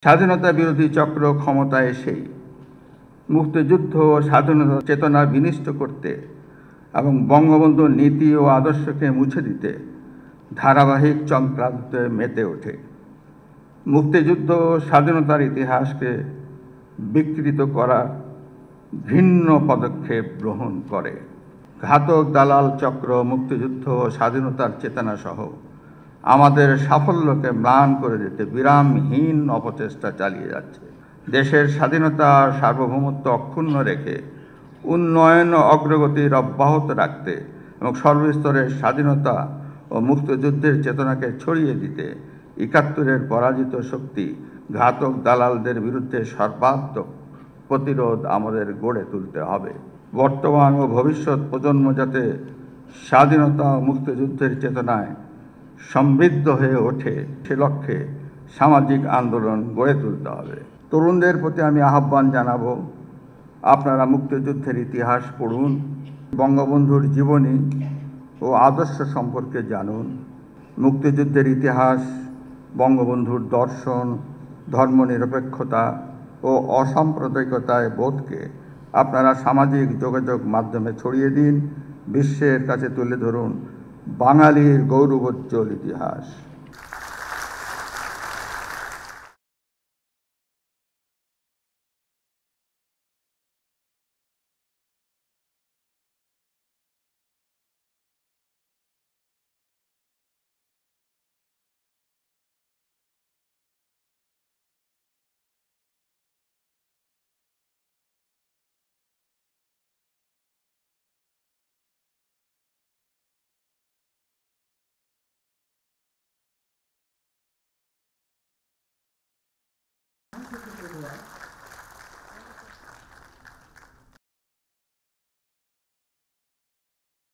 স্বাধীনতা বিরোধী চক্র ক্ষমতায় এসেই মুক্তিযুদ্ধ ও স্বাধীনতা চেতনা বিনষ্ট করতে এবং বঙ্গবন্ধুর নীতি ও আদর্শকে মুছে দিতে ধারাবাহিক চক্রান্তে মেতে ওঠে। মুক্তিযুদ্ধ ও স্বাধীনতার ইতিহাসকে বিকৃত করার ভিন্ন পদক্ষেপ গ্রহণ করে। ঘাতক দালাল চক্র মুক্তিযুদ্ধ ও স্বাধীনতার চেতনা সহ আমাদের সাফল্যকে ম্লান করে দিতে বিরামহীন অপচেষ্টা চালিয়ে যাচ্ছে। দেশের স্বাধীনতা আর সার্বভৌমত্ব অক্ষুণ্ণ রেখে উন্নয়ন ও অগ্রগতির অব্যাহত রাখতে এবং সর্বস্তরের স্বাধীনতা ও মুক্তিযুদ্ধের চেতনাকে ছড়িয়ে দিতে ৭১-এর পরাজিত শক্তি ঘাতক দালালদের বিরুদ্ধে সর্বাত্মক প্রতিরোধ আমাদের গড়ে তুলতে হবে। বর্তমান ও ভবিষ্যৎ প্রজন্ম যাতে স্বাধীনতা ও মুক্তিযুদ্ধের চেতনায় সমৃদ্ধ হয়ে ওঠে, সে লক্ষ্যে সামাজিক আন্দোলন গড়ে তুলতে হবে। তরুণদের প্রতি আমি আহ্বান জানাবো, আপনারা মুক্তিযুদ্ধের ইতিহাস পড়ুন, বঙ্গবন্ধুর জীবনী ও আদর্শ সম্পর্কে জানুন। মুক্তিযুদ্ধের ইতিহাস, বঙ্গবন্ধুর দর্শন, ধর্মনিরপেক্ষতা ও অসাম্প্রদায়িকতায় বোধকে আপনারা সামাজিক যোগাযোগ মাধ্যমে ছড়িয়ে দিন। বিশ্বের কাছে তুলে ধরুন বাঙালির গৌরবোজ্জ্বল ইতিহাস। Gracias.